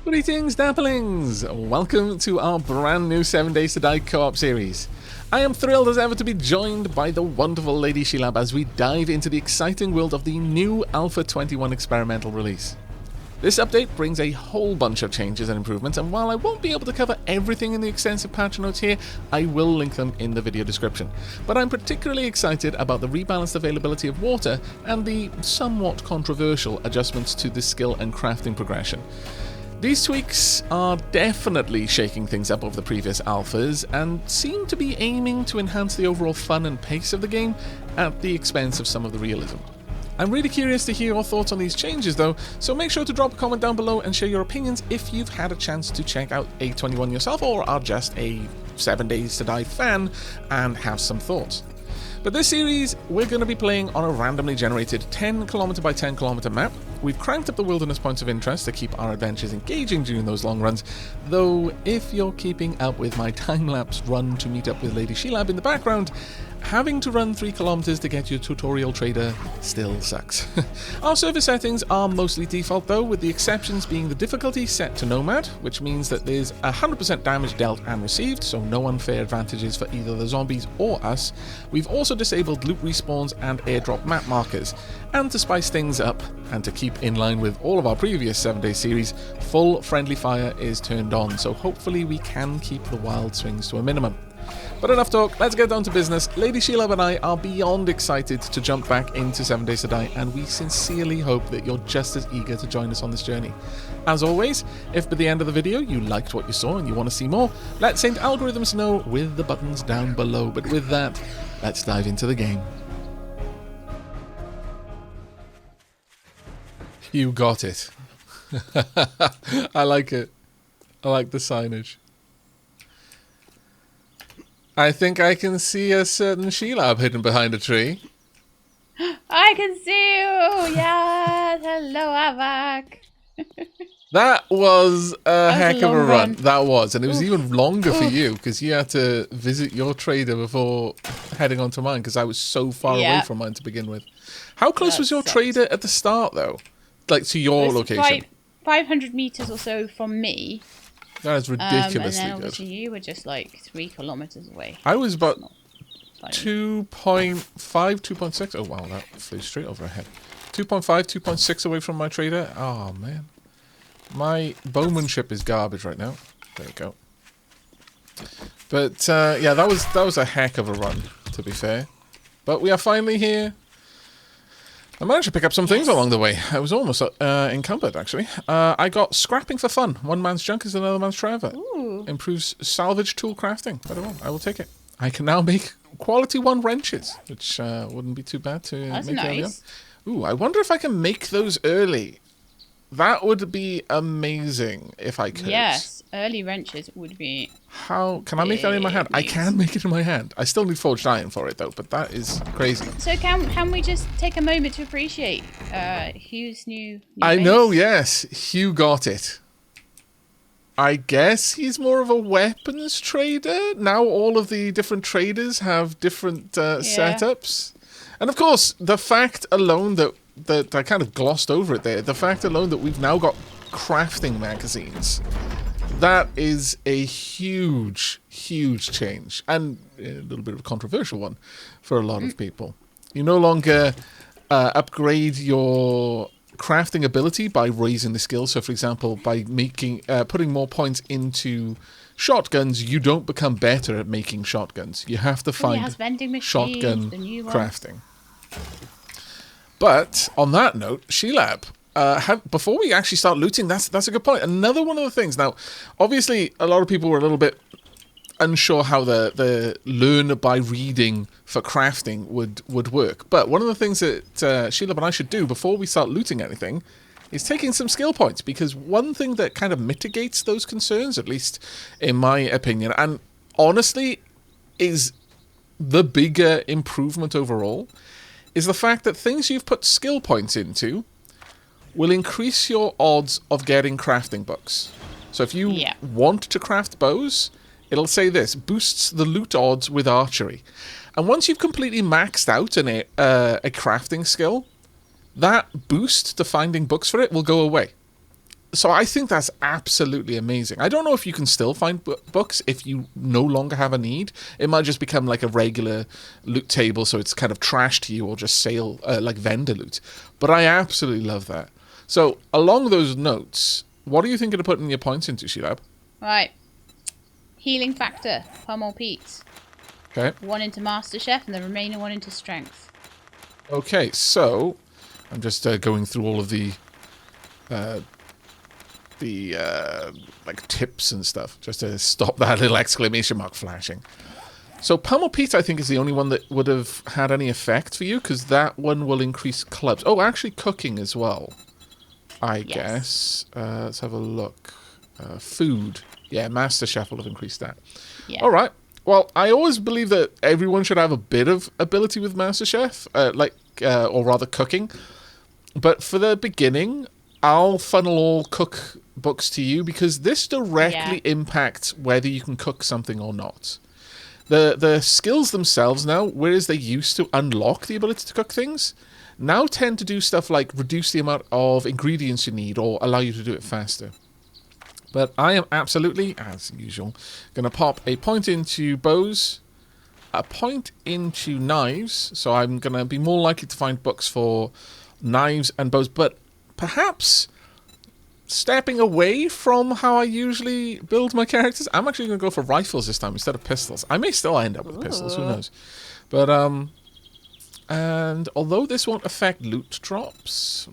Greetings, Dapplings! Welcome to our brand new 7 Days to Die co-op series. I am thrilled as ever to be joined by the wonderful Lady Sheilab as we dive into the exciting world of the new Alpha 21 experimental release. This update brings a whole bunch of changes and improvements, and while I won't be able to cover everything in the extensive patch notes here, I will link them in the video description. But I'm particularly excited about the rebalanced availability of water and the somewhat controversial adjustments to the skill and crafting progression. These tweaks are definitely shaking things up over the previous alphas and seem to be aiming to enhance the overall fun and pace of the game at the expense of some of the realism. I'm really curious to hear your thoughts on these changes though, so make sure to drop a comment down below and share your opinions if you've had a chance to check out A21 yourself or are just a 7 Days to Die fan and have some thoughts. But this series, we're going to be playing on a randomly generated 10km by 10km map. We've cranked up the wilderness points of interest to keep our adventures engaging during those long runs, though if you're keeping up with my time-lapse run to meet up with Lady Sheilab in the background, having to run 3 kilometers to get your tutorial trader still sucks. Our server settings are mostly default though, with the exceptions being the difficulty set to Nomad, which means that there's 100% damage dealt and received, so no unfair advantages for either the zombies or us. We've also disabled loot respawns and airdrop map markers, and to spice things up, and to keep in line with all of our previous 7 Day series, full friendly fire is turned on, so hopefully we can keep the wild swings to a minimum. But enough talk, let's get down to business. Lady Sheilab and I are beyond excited to jump back into 7 Days to Die, and we sincerely hope that you're just as eager to join us on this journey. As always, if by the end of the video you liked what you saw and you want to see more, let Saint Algorithms know with the buttons down below. But with that, let's dive into the game. You got it. I like it. I like the signage. I think I can see a certain Sheilab hidden behind a tree. I can see you! Yes! Hello, Aavak! That was a heck of a run. That was. And it was Oof. even longer for you because you had to visit your trader before heading on to mine because I was so far away from mine to begin with. How close was your trader at the start, though? Like, to your location? 500 meters or so from me. That is ridiculously and then good. obviously you were just like 3 kilometers away. I was about 2.5, 2.6. Oh, wow, that flew straight over our head. 2.5, 2.6 away from my trader. Oh, man. My bowmanship is garbage right now. There we go. But, yeah, that was a heck of a run, to be fair. But we are finally here. I managed to pick up some things along the way. I was almost encumbered, actually. I got scrapping for fun. One man's junk is another man's treasure. Ooh. Improves salvage tool crafting. I will take it. I can now make quality 1 wrenches, which wouldn't be too bad to That's make early on. nice. Ooh, I wonder if I can make those early. That would be amazing if I could. Yes, early wrenches would be... How can I make that in my hand? I can make it in my hand. I still need forged iron for it though, but that is crazy. So can we just take a moment to appreciate Hugh's new I base? know, yes. Hugh got it. I guess he's more of a weapons trader. Now all of the different traders have different setups. And of course, the fact alone that I kind of glossed over it there, the fact alone that we've now got crafting magazines, that is a huge, huge change. And a little bit of a controversial one for a lot of people. You no longer upgrade your crafting ability by raising the skill. So, for example, by making putting more points into shotguns, you don't become better at making shotguns. You have to find shotgun crafting. But on that note, Sheilab, before we actually start looting, that's a good point. Another one of the things. Now, obviously, a lot of people were a little bit unsure how the learn by reading for crafting would work. But one of the things that Sheilab and I should do before we start looting anything is taking some skill points, because one thing that kind of mitigates those concerns, at least in my opinion, and honestly is the bigger improvement overall, is the fact that things you've put skill points into will increase your odds of getting crafting books. So if you want to craft bows, it'll say this: boosts the loot odds with archery. And once you've completely maxed out a crafting skill, that boost to finding books for it will go away. So I think that's absolutely amazing. I don't know if you can still find books if you no longer have a need. It might just become like a regular loot table, so it's kind of trash to you, or just sale, like vendor loot. But I absolutely love that. So along those notes, what are you thinking of putting your points into, Sheilab? Right. Healing factor, Pummel Pete. Okay. 1 into Master Chef, and the remaining 1 into Strength. Okay, so I'm just going through all of the like tips and stuff, just to stop that little exclamation mark flashing. So Pummel Pete, I think, is the only one that would have had any effect for you, because that one will increase clubs. Oh, actually cooking as well, I guess. Let's have a look. Food. Yeah, Master Chef will have increased that. Yeah. All right. Well, I always believe that everyone should have a bit of ability with Master Chef, or rather cooking. But for the beginning, I'll funnel all cook books to you, because this directly impacts whether you can cook something or not. The skills themselves now, whereas they used to unlock the ability to cook things, now tend to do stuff like reduce the amount of ingredients you need or allow you to do it faster. But I am absolutely, as usual, going to pop a point into bows, a point into knives, so I'm going to be more likely to find books for knives and bows, but perhaps stepping away from how I usually build my characters, I'm actually going to go for rifles this time instead of pistols. I may still end up with pistols, who knows. But, and although this won't affect loot drops,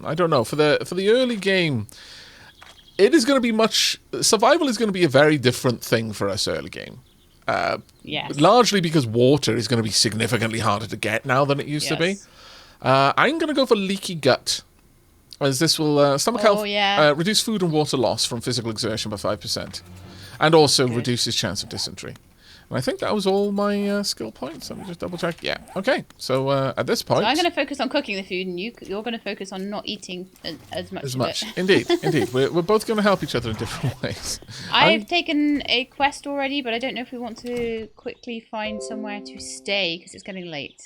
I don't know. For the early game, it is going to be survival is going to be a very different thing for us early game. Yes. Largely because water is going to be significantly harder to get now than it used to be. I'm going to go for leaky gut, as this will stomach health, reduce food and water loss from physical exertion by 5%, and also reduces chance of dysentery. And I think that was all my skill points. Let me just double check. Yeah. Okay. So at this point, So I'm going to focus on cooking the food, and you're going to focus on not eating as much. Indeed. We're both going to help each other in different ways. I've taken a quest already, but I don't know if we want to quickly find somewhere to stay because it's getting late.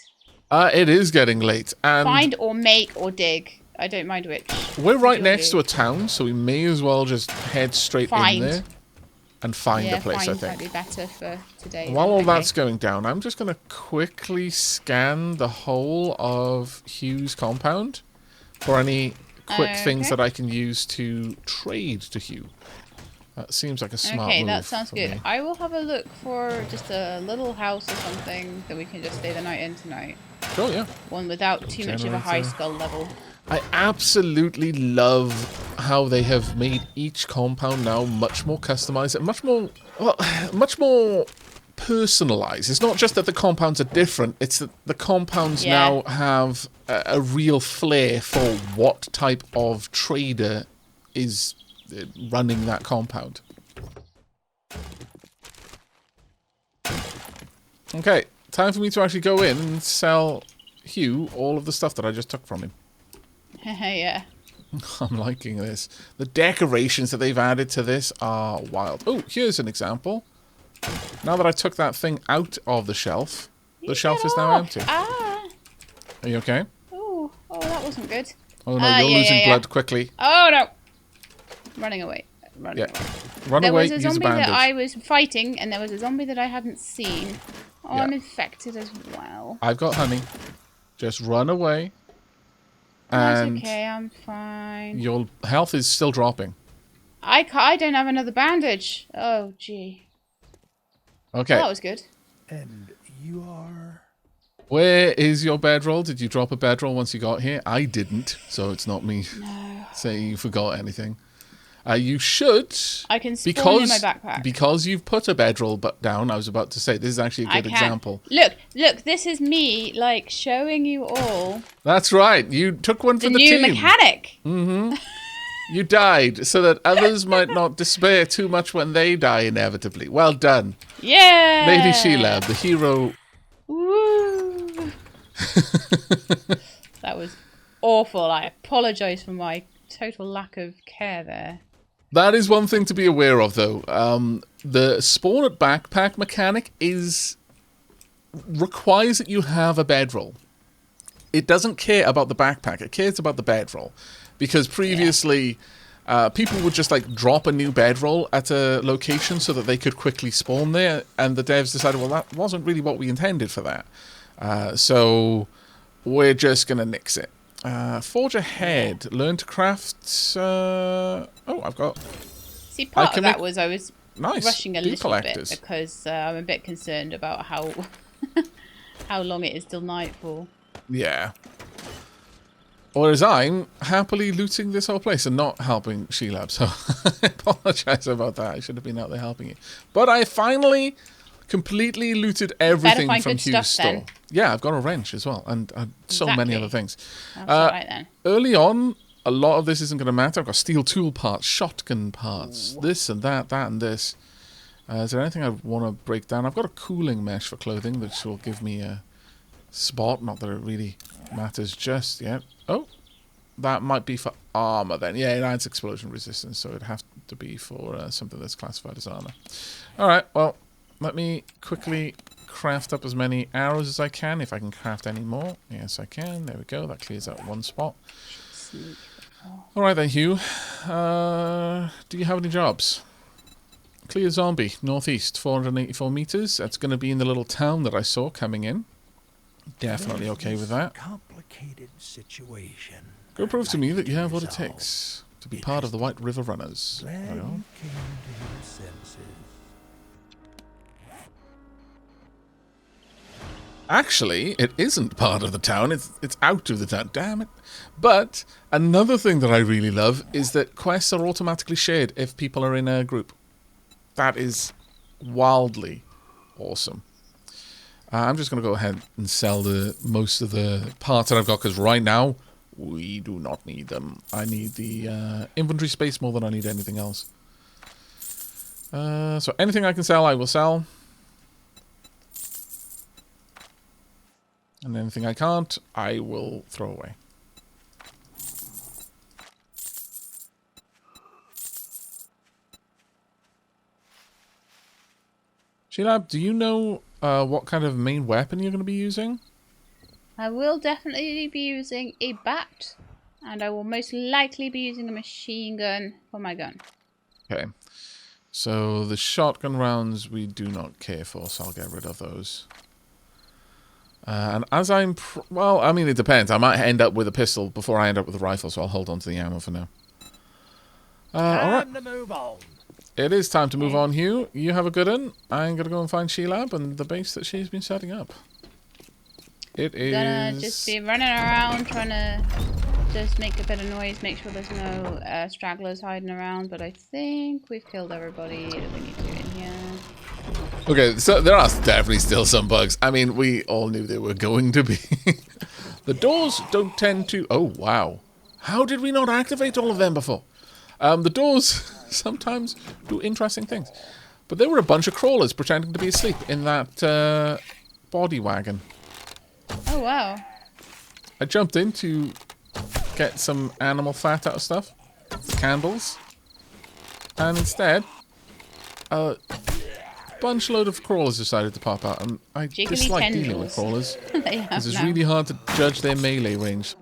It is getting late. And find or make or dig. I don't mind which. We're right next to a town, so we may as well just head straight in there and find a place, I think. Might be better for today. While all that's going down, I'm just going to quickly scan the whole of Hugh's compound for any quick things that I can use to trade to Hugh. That seems like a smart move. Okay, that sounds good. I will have a look for just a little house or something that we can just stay the night in tonight. Sure, yeah. One without too much of a high skull level. I absolutely love how they have made each compound now much more customized and much more personalized. It's not just that the compounds are different, it's that the compounds now have a real flair for what type of trader is running that compound. Okay, time for me to actually go in and sell Hugh all of the stuff that I just took from him. Yeah. I'm liking this. The decorations that they've added to this are wild. Oh, here's an example. Now that I took that thing out of the shelf, the shelf is now empty. Ah. Are you okay? Oh, that wasn't good. Oh no, you're losing blood quickly. Oh no. Running away. Run away. Run away, use a bandage. There was a zombie that I was fighting, and there was a zombie that I hadn't seen. Oh, I'm infected as well. I've got honey. Just run away. And that's okay, I'm fine. Your health is still dropping. I don't have another bandage. Oh, gee. Okay. Well, that was good. And you are... Where is your bedroll? Did you drop a bedroll once you got here? I didn't, so it's not me saying you forgot anything. You should. I can spawn in my backpack. Because you've put a bedroll down, I was about to say, this is actually a good example. Look, this is me, like, showing you all. That's right. You took one for the team. The new mechanic. Mm-hmm. You died so that others might not despair too much when they die inevitably. Well done. Yeah. Lady Sheilab, the hero. Woo. That was awful. I apologize for my total lack of care there. That is one thing to be aware of, though. The spawn at backpack mechanic requires that you have a bedroll. It doesn't care about the backpack. It cares about the bedroll. Because previously, people would just like drop a new bedroll at a location so that they could quickly spawn there, and the devs decided, well, that wasn't really what we intended for that. So we're just gonna nix it. Forge ahead. Learn to craft. Oh, I've got. See, part of that was I was nice rushing a bee little collectors. bit because I'm a bit concerned about how how long it is till nightfall. Yeah. Whereas I'm happily looting this whole place and not helping Sheila, so I apologize about that. I should have been out there helping you. But I finally completely looted everything from Hugh's store. Then. Yeah, I've got a wrench as well, and so many other things. That's right then. Early on, a lot of this isn't going to matter. I've got steel tool parts, shotgun parts, this and that and this. Is there anything I want to break down? I've got a cooling mesh for clothing, which will give me a spot. Not that it really matters just yet. Oh, that might be for armor then. Yeah, it adds explosion resistance, so it'd have to be for something that's classified as armor. Alright, well, let me quickly craft up as many arrows as I can, if I can craft any more. Yes, I can. There we go. That clears out one spot. Alright then, Hugh. Do you have any jobs? Clear zombie, northeast, 484 meters. That's going to be in the little town that I saw coming in. Definitely okay with that. Complicated situation. Go prove to me that you have what it takes to be part of the White River Runners. Glad you came to your senses. Actually, it isn't part of the town. It's out of the town. Damn it. But another thing that I really love is that quests are automatically shared if people are in a group. That is wildly awesome. I'm just going to go ahead and sell most of the parts that I've got, because right now, we do not need them. I need the inventory space more than I need anything else. So anything I can sell, I will sell. And anything I can't, I will throw away. Sheila, do you know what kind of main weapon you're going to be using? I will definitely be using a bat, and I will most likely be using a machine gun for my gun. Okay. So the shotgun rounds we do not care for, so I'll get rid of those. And as I'm... well, I mean, it depends. I might end up with a pistol before I end up with a rifle, so I'll hold on to the ammo for now. Alright. To move on. It is time to move on, Hugh. You have a good one. I'm going to go and find Sheila and the base that she's been setting up. It is... gonna just be running around trying to just make a bit of noise, make sure there's no stragglers hiding around, but I think we've killed everybody that we need to in here. Okay, so there are definitely still some bugs. I mean, we all knew there were going to be. The doors don't tend to... oh, wow. How did we not activate all of them before? The doors sometimes do interesting things. But there were a bunch of crawlers pretending to be asleep in that body wagon. Oh, wow. I jumped in to get some animal fat out of stuff. Candles. And instead, a bunch load of crawlers decided to pop out. And I Jiggly dislike dealing tendrils. with crawlers. They have Because it's now. really hard to judge their melee range.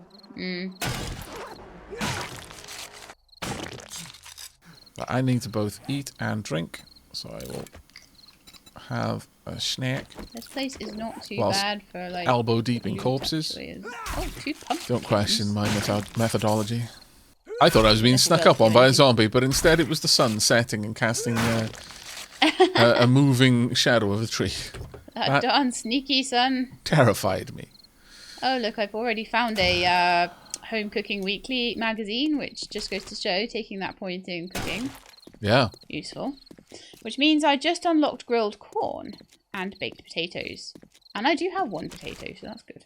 But I need to both eat and drink. So I will have a snack. This place is not too Whilst bad for like elbow deep in loot, corpses. actually, is- oh, 2 pumpkins. Don't question my methodology. I thought I was being snuck up on by a zombie, but instead it was the sun setting and casting a moving shadow of a tree. That darn sneaky son. Terrified me. Oh, look, I've already found a Home Cooking Weekly magazine, which just goes to show, taking that point in cooking. Yeah. Useful. Which means I just unlocked grilled corn and baked potatoes. And I do have 1 potato, so that's good.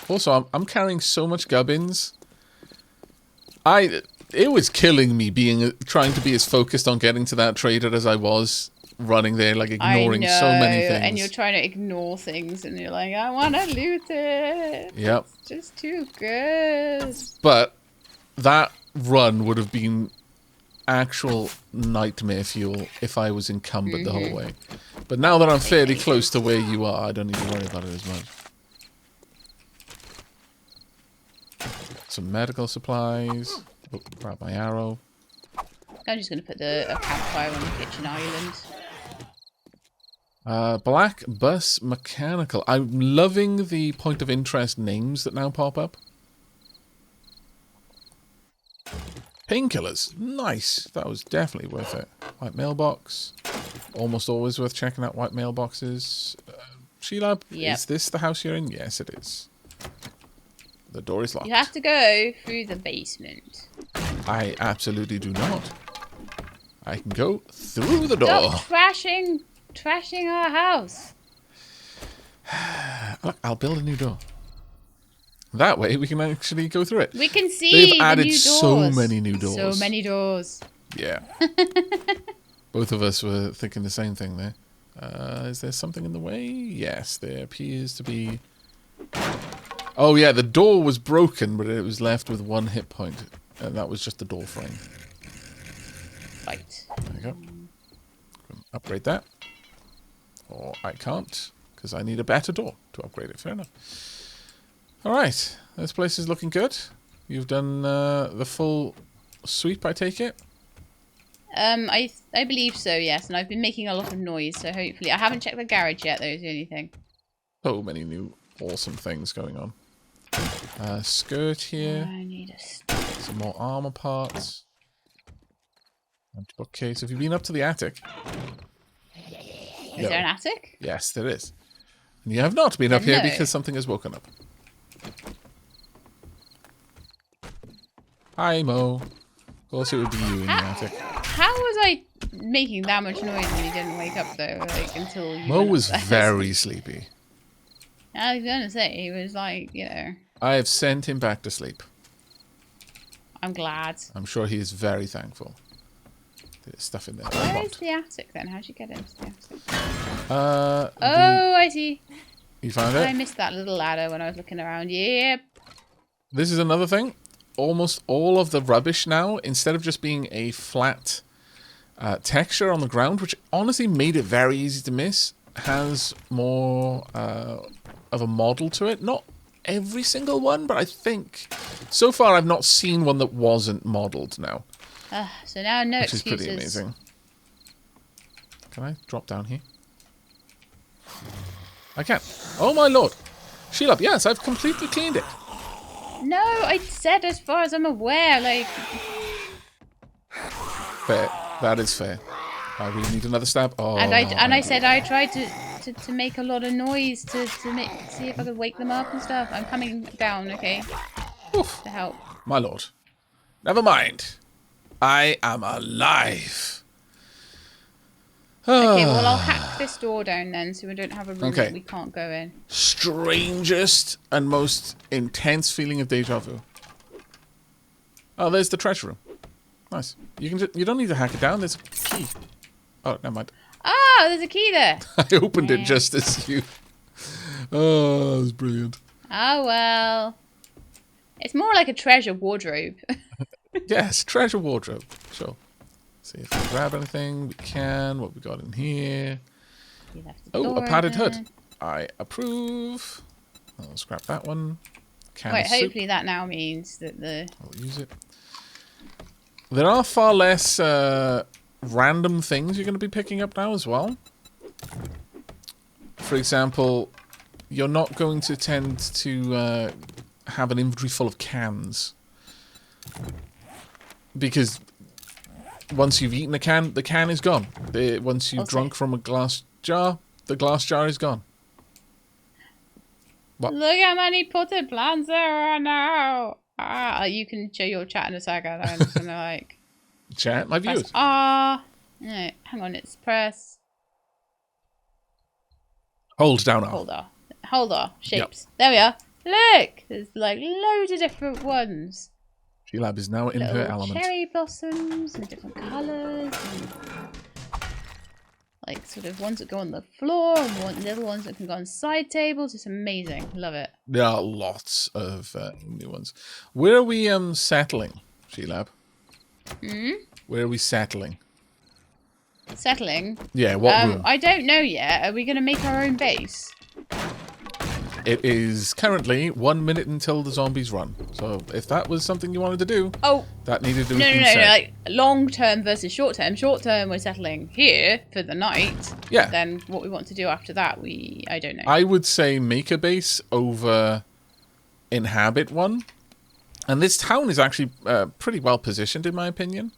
Also, I'm carrying so much gubbins. It was killing me trying to be as focused on getting to that trader as I was running there, like ignoring I know, so many things. and you're trying to ignore things, and you're like, I want to loot it. Yep. It's just too good. But that run would have been actual nightmare fuel if I was encumbered the whole way. But now that I'm fairly close to where you are, I don't need to worry about it as much. Some medical supplies. Oh, grab my arrow. I'm just going to put a campfire on the kitchen island. Black Bus Mechanical. I'm loving the point of interest names that now pop up. Painkillers. Nice. That was definitely worth it. White mailbox. Almost always worth checking out white mailboxes. Sheila, Yep. is this the house you're in? Yes, it is. The door is locked. You have to go through the basement. I absolutely do not. I can go through the door. Stop trashing our house. Look, I'll build a new door. That way we can actually go through it. We can see They've the added new so doors. many new doors. So many doors. Yeah. Both of us were thinking the same thing there. Is there something in the way? Yes, there appears to be. Oh yeah, the door was broken, but it was left with 1 hit point. And that was just the door frame. Right. There we go. Upgrade that. Or I can't, because I need a better door to upgrade it. Fair enough. Alright, this place is looking good. You've done the full sweep, I take it? I believe so, yes. And I've been making a lot of noise, so hopefully... I haven't checked the garage yet, though, is the only thing. So many new awesome things going on. Skirt here. I need Some more armor parts. Empty bookcase. Have you been up to the attic? Is there an attic? Yes, there is. And you have not been up here No. because something has woken up. Hi, Mo. Of course it would be you in the attic. How was I making that much noise when you didn't wake up, though? Like, until you Mo went was upstairs? very sleepy. I was gonna say, he was like, you know... I have sent him back to sleep. I'm glad. I'm sure he is very thankful. There's stuff in there. that I Where want. is the attic, then? How'd you get into the attic? Oh, I see. you found I it? missed that little ladder when I was looking around. Yep. This is another thing. Almost all of the rubbish now, instead of just being a flat texture on the ground, which honestly made it very easy to miss, has more of a model to it. Not every single one, but I think so far I've not seen one that wasn't modeled now, So now no which is excuses. pretty amazing. Can I drop down here? I can. Oh my lord. Sheila, yes, I've completely cleaned it. No, I said as far as I'm aware, like... Fair. That is fair. I really need another stab. Oh, And I said I tried to make a lot of noise to see if I could wake them up and stuff. I'm coming down, okay? Oof. To help. My lord. Never mind. I am alive. Okay, well I'll hack this door down then so we don't have a room Okay. that we can't go in. Strangest and most intense feeling of deja vu. Oh, there's the treasure room. Nice. You can you don't need to hack it down. There's a key. Oh, never mind. Oh, there's a key there. I opened it just as you. Oh, that was brilliant. Oh well. It's more like a treasure wardrobe. Yes, treasure wardrobe. Sure. See if we can grab anything. We can. What we got in here? You left the Oh, door a padded open. hood. I approve. I'll scrap that one. Can Wait, of soup. hopefully that now means that the... I'll use it. There are far less random things you're going to be picking up now as well. For example, you're not going to tend to have an inventory full of cans. Because once you've eaten a can, the can is gone. Once you've Okay. drunk from a glass jar, the glass jar is gone. What? Look how many potted plants there are now. You can show your chat in a second. I'm just gonna like... Chat, my press viewers. No, hang on, it's press... Hold down R. Hold on. Shapes. There we are. Look! There's like loads of different ones. G-Lab is now in her Little element. cherry blossoms and different colours. And like sort of ones that go on the floor and little ones that can go on side tables. It's amazing. Love it. There are lots of new ones. Where are we settling, G-Lab? Where are we settling? Settling. Yeah, what room? I don't know yet. Are we going to make our own base? it is currently 1 minute until the zombies run. So if that was something you wanted to do, that needed to be No, like long term versus short term. Short term, we're settling here for the night. Yeah. Then what we want to do after that, I don't know. I would say make a base over inhabit one. And this town is actually pretty well positioned, in my opinion.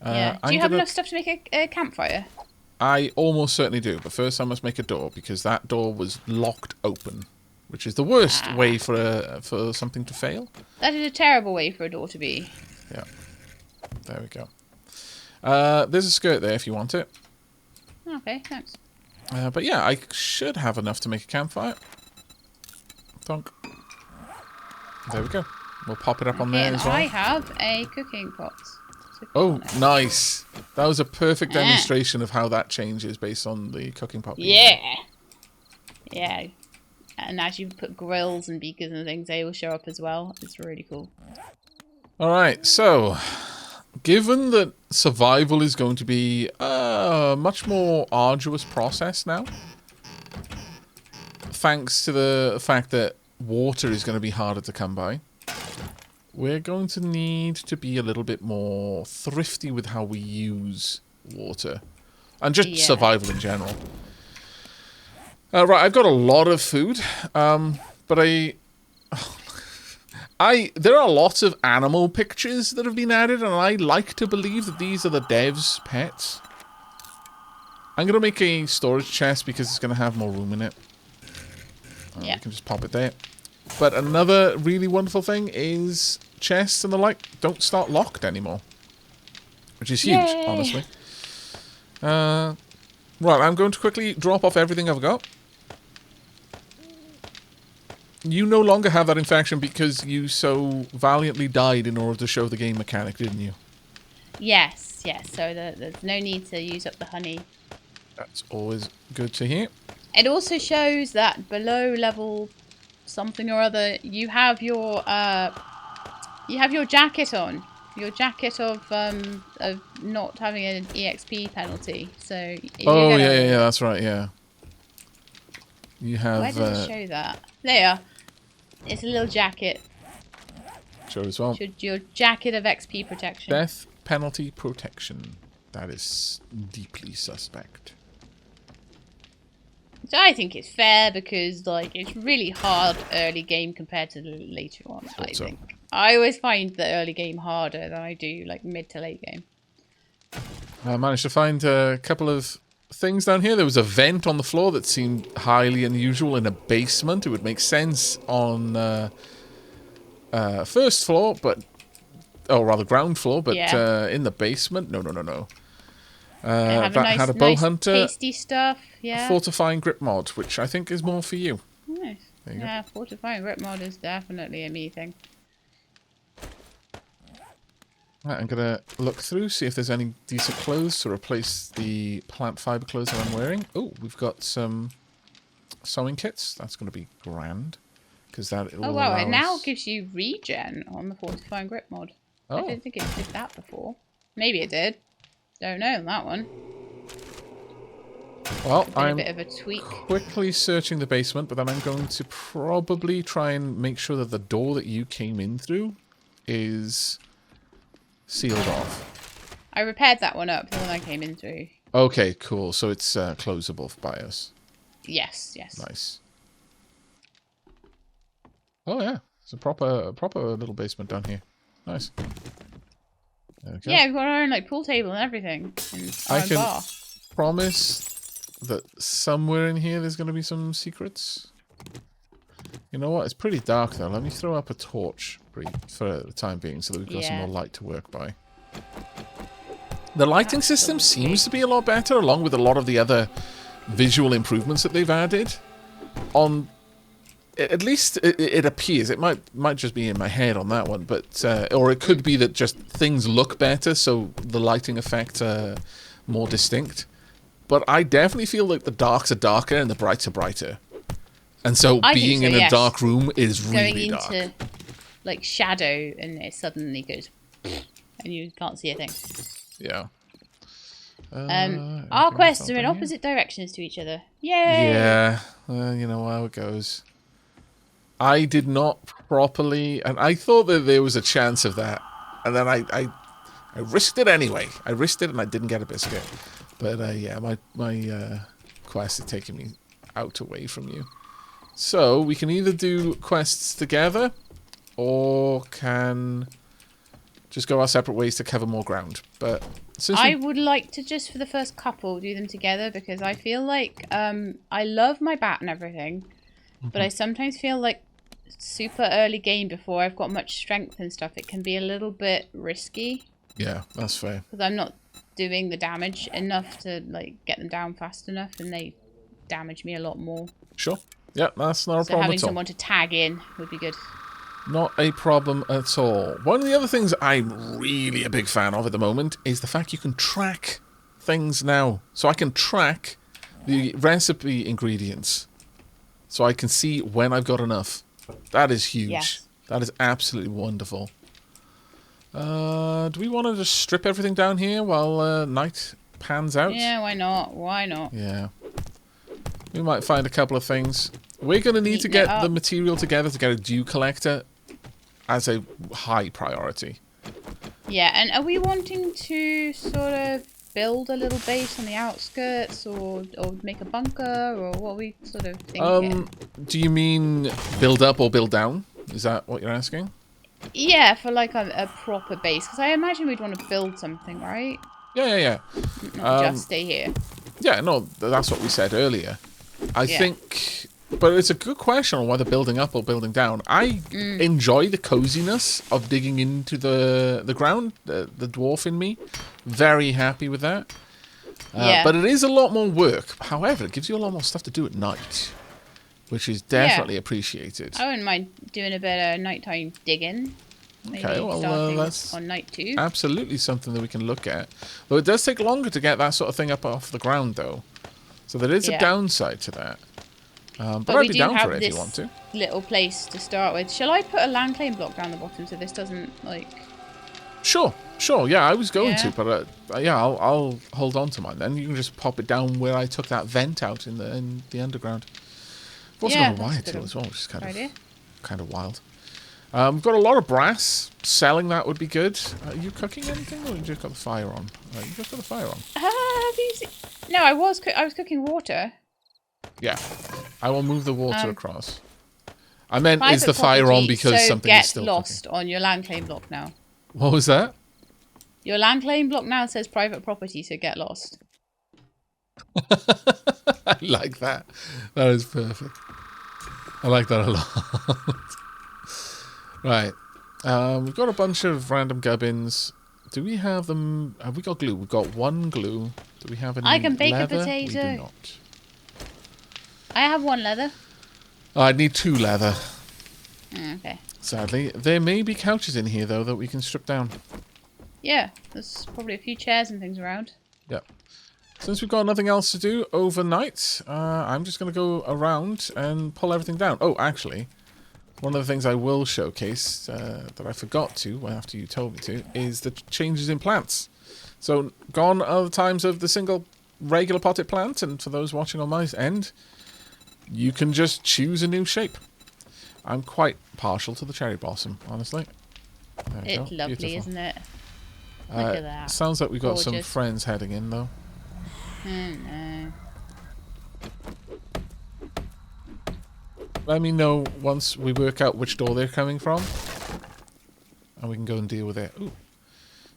Yeah. Do you have enough stuff to make a campfire? I almost certainly do, but first I must make a door, because that door was locked open, which is the worst way for something to fail. That is a terrible way for a door to be. Yeah. There we go. There's a skirt there if you want it. Okay, thanks. But yeah, I should have enough to make a campfire. Thunk. There we go. We'll pop it up on there as well. I have a cooking pot. Oh, nice. That was a perfect demonstration of how that changes based on the cooking pot. Yeah. Yeah. And as you put grills and beakers and things, they will show up as well. It's really cool. Alright, so given that survival is going to be a much more arduous process now, thanks to the fact that water is going to be harder to come by, we're going to need to be a little bit more thrifty with how we use water. And just survival in general. Right, I've got a lot of food. But there are lots of animal pictures that have been added, and I like to believe that these are the devs' pets. I'm going to make a storage chest because it's going to have more room in it. You can just pop it there. But another really wonderful thing is chests and the like don't start locked anymore. Which is huge, honestly. Right, I'm going to quickly drop off everything I've got. You no longer have that infection because you so valiantly died in order to show the game mechanic, didn't you? Yes, yes. So there's no need to use up the honey. That's always good to hear. It also shows that below level something or other, you have your jacket on. Your jacket of not having an EXP penalty. So oh yeah, that's right. Yeah. You have. Where does it show that? There. It's a little jacket. Show as well. Your jacket of XP protection. Death penalty protection. That is deeply suspect. So I think it's fair because like it's really hard early game compared to the later on. I think I always find the early game harder than I do like mid to late game. I managed to find a couple of things down here. There was a vent on the floor that seemed highly unusual in a basement. It would make sense on first floor, but rather ground floor, but in the basement, no. That had a bow hunter, tasty stuff. Yeah. Fortifying grip mod, which I think is more for you. Nice. Yeah, fortifying grip mod is definitely a me thing. Right, I'm gonna look through, see if there's any decent clothes to replace the plant fiber clothes that I'm wearing. Oh, we've got some sewing kits. That's gonna be grand, because that. Oh wow! It now gives you regen on the fortifying grip mod. Oh. I didn't think it did that before. Maybe it did. Don't know on that one. Well, I'm a bit of a tweak. Quickly searching the basement, but then I'm going to probably try and make sure that the door that you came in through is sealed off. I repaired that one up, the one I came in through. Okay, cool. So it's closable by us. Yes. Nice. Oh yeah, it's a proper little basement down here. Nice. There we go. Yeah, we've got our own like pool table and everything. And I can bar. promise that somewhere in here there's going to be some secrets. You know what? It's pretty dark though. Let me throw up a torch for the time being so that we've got some more light to work by. The lighting system seems to be a lot better, along with a lot of the other visual improvements that they've added. At least it appears. It might just be in my head on that one, but or it could be that just things look better, so the lighting effects are more distinct. But I definitely feel like the darks are darker and the brights are brighter. And so being in a dark room is really dark. Going into like shadow and it suddenly goes and you can't see a thing. Yeah. Our quests are in opposite directions to each other. Yay! Yeah. You know how it goes. I did not properly, and I thought that there was a chance of that, and then I risked it anyway. I risked it, and I didn't get a biscuit. But yeah, my quest is taking me out away from you. So we can either do quests together, or can just go our separate ways to cover more ground. But since I would like to just for the first couple do them together because I feel like I love my bat and everything, but I sometimes feel like super early game before I've got much strength and stuff, it can be a little bit risky. Yeah, that's fair. Because I'm not doing the damage enough to like get them down fast enough, and they damage me a lot more. Sure. Yeah, that's not a So problem having at all. someone to tag in would be good. Not a problem at all. One of the other things I'm really a big fan of at the moment is the fact you can track things now. So I can track the recipe ingredients. So I can see when I've got enough. That is huge. Yes. That is absolutely wonderful. Do we want to just strip everything down here while night pans out? Yeah, why not? Why not? Yeah. We might find a couple of things. We're going to need to Neaten it get the up. material together to get a dew collector as a high priority. Yeah, and are we wanting to sort of build a little base on the outskirts, or make a bunker, or what are we sort of thinking? Do you mean build up or build down? Is that what you're asking? Yeah, for like a proper base, because I imagine we'd want to build something, right? Yeah. Not just stay here. Yeah, no, that's what we said earlier. I Yeah. think, but it's a good question on whether building up or building down. I enjoy the coziness of digging into the ground, the dwarf in me. Very happy with that. Yeah. But it is a lot more work. However, it gives you a lot more stuff to do at night, which is definitely appreciated. I wouldn't mind doing a bit of nighttime digging. Maybe Okay, well, starting that's on night 2. absolutely something that we can look at. Though it does take longer to get that sort of thing up off the ground, though. So there is a Yeah. downside to that. But But I'd we be do down have for it if this you want to. little place to start with. Shall I put a land claim block down the bottom so this doesn't like? Sure. Yeah, I was going Yeah. to, but yeah, I'll hold on to mine. Then you can just pop it down where I took that vent out in the underground. I've also got a that's wire a good tool as well, which is idea. kind of wild. We've got a lot of brass. Selling that would be good. Are you cooking anything, or you just got the fire on? You just got the fire on. No, I was cooking water. Yeah, I will move the water across. I meant, is Private the fire on property, because so something get is still lost on your land claim block now. cooking? What was that? Your land claim block now says private property, so get lost. I like that. That is perfect. I like that a lot. Right. We've got a bunch of random gubbins. Do we have them? Have we got glue? We've got one glue. Do we have any I can bake a leather? potato. We do not. I have 1 leather. Oh, I need 2 leather, Okay. sadly. There may be couches in here, though, that we can strip down. Yeah, there's probably a few chairs and things around. Yep. Since we've got nothing else to do overnight, I'm just going to go around and pull everything down. Oh, actually, one of the things I will showcase that I forgot to after you told me to is the changes in plants. So gone are the times of the single regular potted plant, and for those watching on my end, you can just choose a new shape. I'm quite partial to the cherry blossom, honestly. There we go. It's lovely, Beautiful. isn't it? Look at that. Sounds like we've got some Gorgeous. friends heading in, though. No. Let me know once we work out which door they're coming from. And we can go and deal with it. Ooh.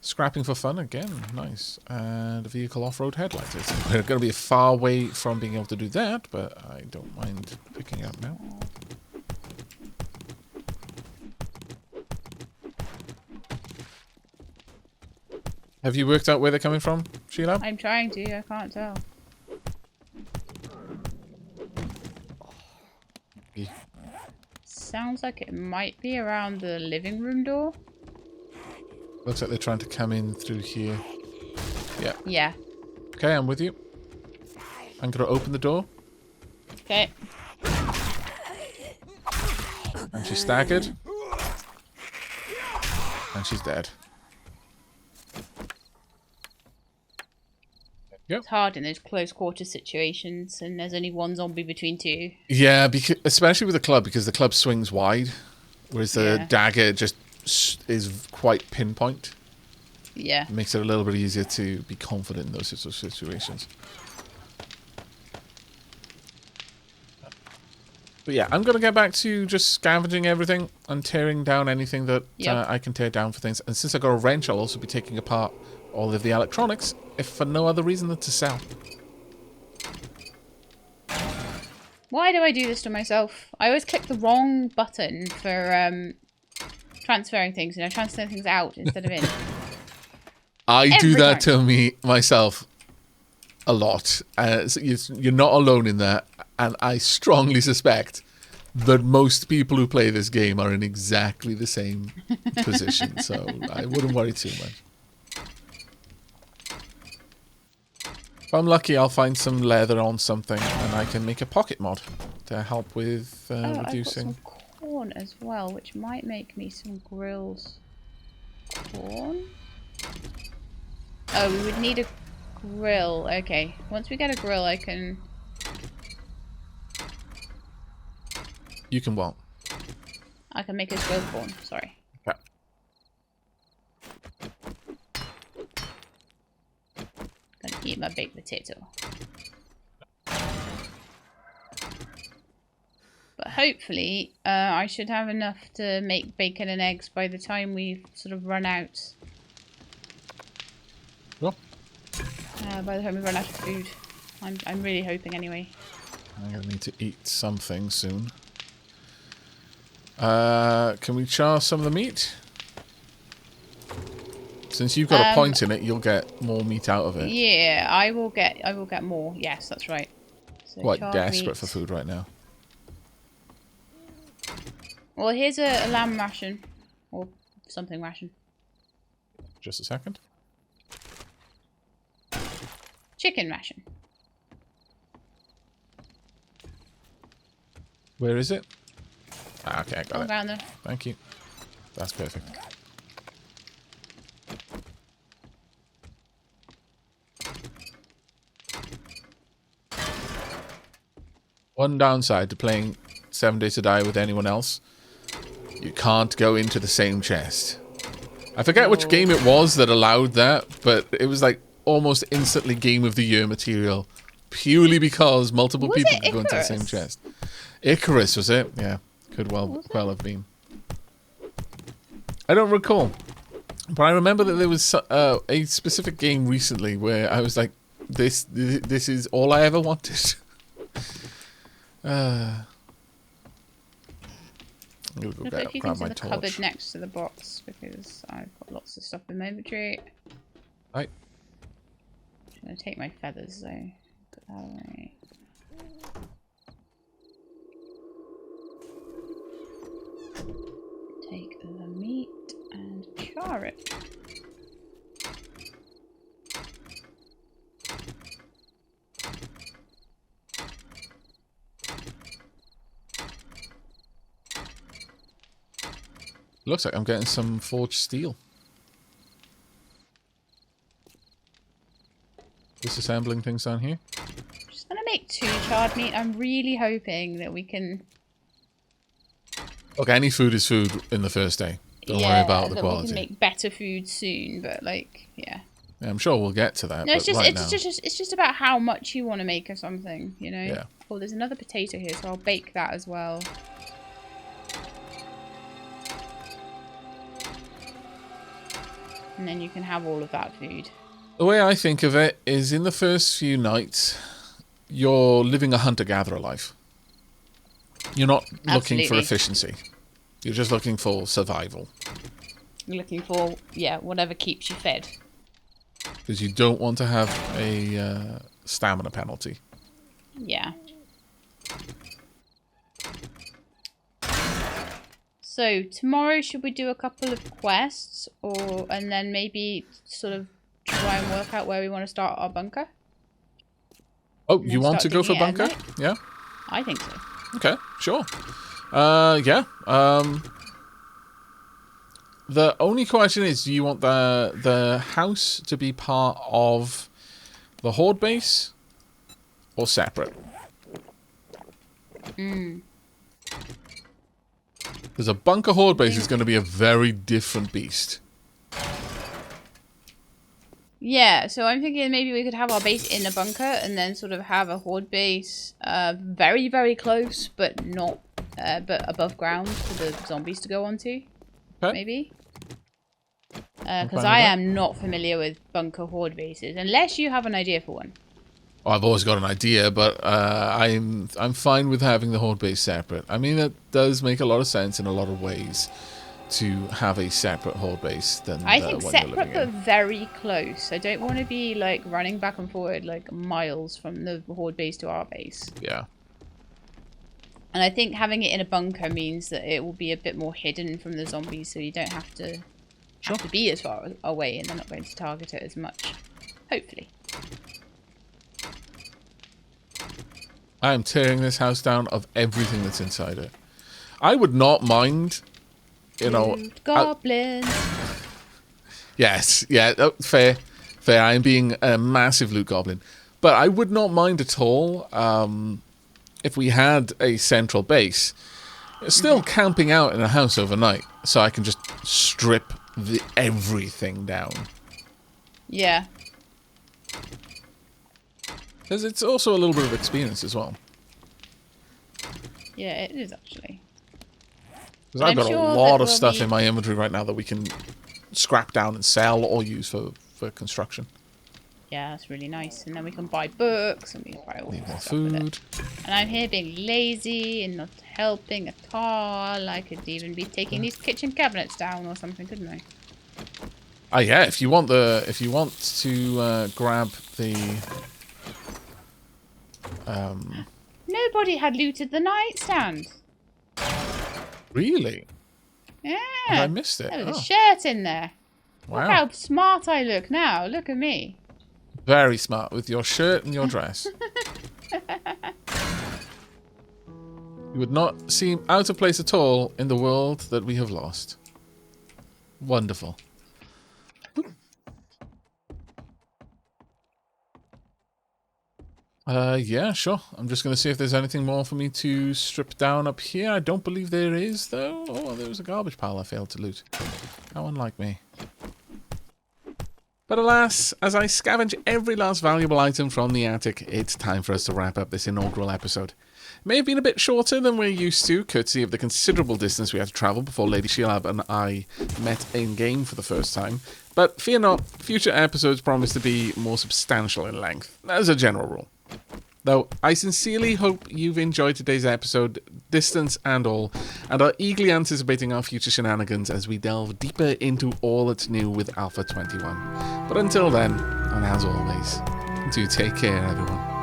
Scrapping for fun again. Nice. And a vehicle off-road headlight. We're going to be far away from being able to do that, but I don't mind picking it up now. Have you worked out where they're coming from, Sheila? I'm trying to, I can't tell. Yeah. Sounds like it might be around the living room door. Looks like they're trying to come in through here. Yeah. Yeah. Okay, I'm with you. I'm going to open the door. Okay. And she's staggered. And she's dead. Yep. It's hard in those close quarter situations, and there's only one zombie between two. Yeah, because especially with the club, because the club swings wide, whereas the dagger just is quite pinpoint. Yeah. It makes it a little bit easier to be confident in those sorts of situations. But yeah, I'm going to get back to just scavenging everything and tearing down anything that I can tear down for things. And since I got a wrench, I'll also be taking apart all of the electronics, if for no other reason than to sell. Why do I do this to myself? I always click the wrong button for transferring things, transferring things out instead of in. I do that to myself a lot. So you're not alone in that, and I strongly suspect that most people who play this game are in exactly the same position, so I wouldn't worry too much. If I'm lucky, I'll find some leather on something, and I can make a pocket mod to help with reducing. I've got some corn as well, which might make me some grills. Corn? Oh, we would need a grill. Okay, once we get a grill, I can... You can what? I can make us grilled corn, sorry. Okay. Gonna eat my baked potato. But hopefully, I should have enough to make bacon and eggs by the time we've sort of run out. Well. By the time we run out of food. I'm really hoping anyway. I'm gonna need to eat something soon. Can we char some of the meat? Since you've got a point in it, you'll get more meat out of it. Yeah, I will get more. Yes, that's right. So quite desperate meat for food right now. Well, here's a lamb ration. Or something ration. Just a second. Chicken ration. Where is it? Ah, okay, I got it. Around there. Thank you. That's perfect. One downside to playing 7 Days to Die with anyone else, you can't go into the same chest. I forget which game it was that allowed that, but it was like almost instantly Game of the Year material, purely because multiple people could go into the same chest. Icarus, was it? Yeah, could well have been. I don't recall, but I remember that there was a specific game recently where I was like, this is all I ever wanted. I'm gonna go grab my into the torch. cupboard next to the box because I've got lots of stuff in my inventory. Right. I'm gonna take my feathers though. Put that away. Take the meat and char it. Looks like I'm getting some forged steel. Disassembling things down here. I'm just gonna make 2 charred meat. I'm really hoping that we can... Look, any food is food in the first day. Don't worry about the quality. We can make better food soon, but like, yeah. I'm sure we'll get to that. No, it's right it's just about how much you want to make of something, you know. Yeah. Oh, there's another potato here, so I'll bake that as well. And then you can have all of that food. The way I think of it is in the first few nights, you're living a hunter-gatherer life. You're not looking for efficiency. You're just looking for survival. You're looking for, yeah, whatever keeps you fed. Because you don't want to have a stamina penalty. Yeah. So, tomorrow should we do a couple of quests? And then maybe sort of try and work out where we want to start our bunker? Oh, you want to go for bunker? Yeah? I think so. Okay, sure. Yeah. The only question is, do you want the house to be part of the horde base or separate? Because a bunker horde base is going to be a very different beast. Yeah, so I'm thinking maybe we could have our base in a bunker and then sort of have a horde base very, very close, but not, but above ground for the zombies to go onto. Okay. Maybe. Because I am not familiar with bunker horde bases, unless you have an idea for one. Oh, I've always got an idea, but I'm fine with having the horde base separate. I mean, it does make a lot of sense in a lot of ways to have a separate horde base than I think one you're separate living but in. very close. I don't want to be like running back and forward like miles from the horde base to our base. Yeah. And I think having it in a bunker means that it will be a bit more hidden from the zombies, so you don't have to be as far away, and they're not going to target it as much. Hopefully. I am tearing this house down of everything that's inside it. I would not mind, you know... Goblins. Yes, yeah, fair. Fair, I am being a massive loot goblin. But I would not mind at all if we had a central base. Still camping out in a house overnight, so I can just strip everything down. Yeah. Because it's also a little bit of experience as well. Yeah, it is actually. Because I've got a lot of stuff in my inventory right now that we can scrap down and sell or use for construction. Yeah, that's really nice. And then we can buy books and we can buy all Need more stuff with food. it. And I'm here being lazy and not helping at all. I could even be taking these kitchen cabinets down or something, couldn't I? Ah, yeah. If you want to grab the Nobody had looted the nightstand. Really? Yeah. Have I missed it? There was Oh. a shirt in there. Wow. Look how smart I look now. Look at me. Very smart with your shirt and your dress. You would not seem out of place at all in the world that we have lost. Wonderful. Yeah, sure. I'm just going to see if there's anything more for me to strip down up here. I don't believe there is, though. Oh, there was a garbage pile I failed to loot. How unlike me. But alas, as I scavenge every last valuable item from the attic, it's time for us to wrap up this inaugural episode. It may have been a bit shorter than we're used to, courtesy of the considerable distance we had to travel before Lady Sheilab and I met in-game for the first time. But fear not, future episodes promise to be more substantial in length, as a general rule. Though, I sincerely hope you've enjoyed today's episode, distance and all, and are eagerly anticipating our future shenanigans as we delve deeper into all that's new with Alpha 21. But until then, and as always, do take care, everyone.